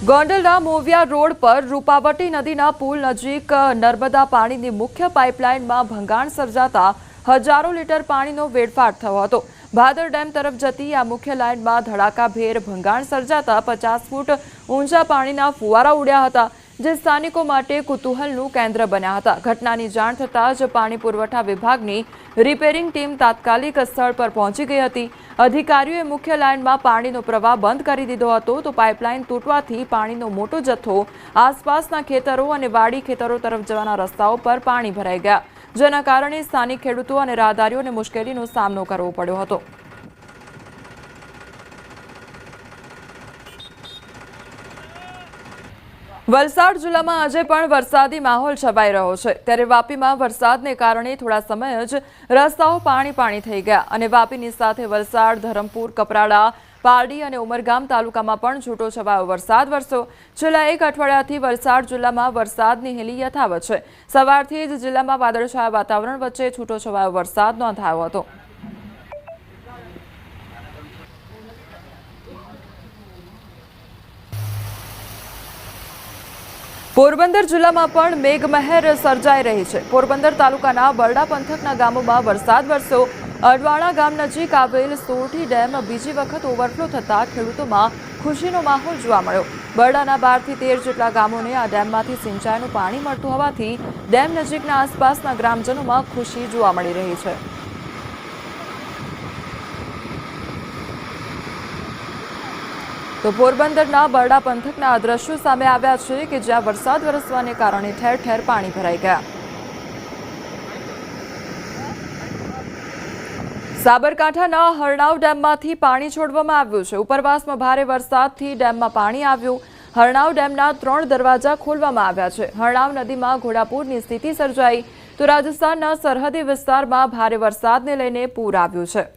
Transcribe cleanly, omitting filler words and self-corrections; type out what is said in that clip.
ગોંડલના મોવિયા રોડ પર રૂપાવટી નદીના પુલ નજીક નર્મદા પાણીની મુખ્ય પાઇપલાઇનમાં ભંગાણ સર્જાતા હજારો લીટર પાણીનો વેડફાટ થયો હતો। ભાદર ડેમ તરફ જતી આ મુખ્ય લાઇનમાં ધડાકાભેર ભંગાણ સર્જાતા 50 ફૂટ ઊંચા પાણીના ફુવારા ઉડ્યા હતા, જે સ્થાનિકો માટે કુતૂહલનું કેન્દ્ર બન્યા હતા। ઘટનાની જાણ થતાં જ પાણી પુરવઠા વિભાગની રિપેરિંગ ટીમ તાત્કાલિક સ્થળ પર પહોંચી ગઈ હતી। અધિકારીઓએ મુખ્ય લાઇનમાં પાણીનો પ્રવાહ બંધ કરી દીધો હતો, તો પાઇપલાઇન તૂટવાથી પાણીનો મોટો જથ્થો આસપાસના ખેતરો અને વાડી ખેતરો તરફ જવાના રસ્તાઓ પર પાણી ભરાઈ ગયા, જેના કારણે સ્થાનિક ખેડૂતો અને રાહદારીઓને મુશ્કેલીનો સામનો કરવો પડ્યો હતો। વલસાડ જિલ્લામાં આજે પણ વરસાદી માહોલ છવાઈ રહ્યો છે, ત્યારે વાપીમાં વરસાદને કારણે થોડા સમય જ રસ્તાઓ પાણી થઈ ગયા અને વાપીની સાથે વલસાડ, ધરમપુર, કપરાડા, પારડી અને ઉમરગામ તાલુકામાં પણ છૂટો છવાયો વરસાદ વરસ્યો। છેલ્લા એક અઠવાડિયાથી વલસાડ જિલ્લામાં વરસાદની હેલી યથાવત છે। સવારથી જ જિલ્લામાં વાદળછાયા વાતાવરણ વચ્ચે છૂટો છવાયો વરસાદ નોંધાયો હતો। પોરબંદર જિલ્લામાં પણ મેઘમહેર સર્જાઈ રહી છે। પોરબંદર તાલુકાના બરડા પંથકના ગામોમાં વરસાદ વરસ્યો। અડવાણા ગામ નજીક આવેલ સોરઠી ડેમ બીજી વખત ઓવરફ્લો થતાં ખેડૂતોમાં ખુશીનો માહોલ જોવા મળ્યો। બરડાના 12 થી 13 જેટલા ગામોને આ ડેમમાંથી સિંચાઈનું પાણી મળતું હોવાથી ડેમ નજીકના આસપાસના ગ્રામજનોમાં ખુશી જોવા મળી રહી છે। તો પોરબંદરના બરડા પંથકના દ્રશ્યો સામે આવ્યા છે કે જ્યાં વરસાદ વરસવાને કારણે ઠેર ઠેર પાણી ભરાઈ ગયા। સાબરકાંઠાના હરણાવ ડેમમાંથી પાણી છોડવામાં આવ્યું છે। ઉપરવાસમાં ભારે વરસાદથી ડેમમાં પાણી આવ્યું। હરણાવ ડેમના 3 દરવાજા ખોલવામાં આવ્યા છે। હરણાવ નદીમાં ઘોડાપૂરની સ્થિતિ સર્જાઈ, તો રાજસ્થાનના સરહદી વિસ્તારમાં ભારે વરસાદને લઈને પૂર આવ્યું છે।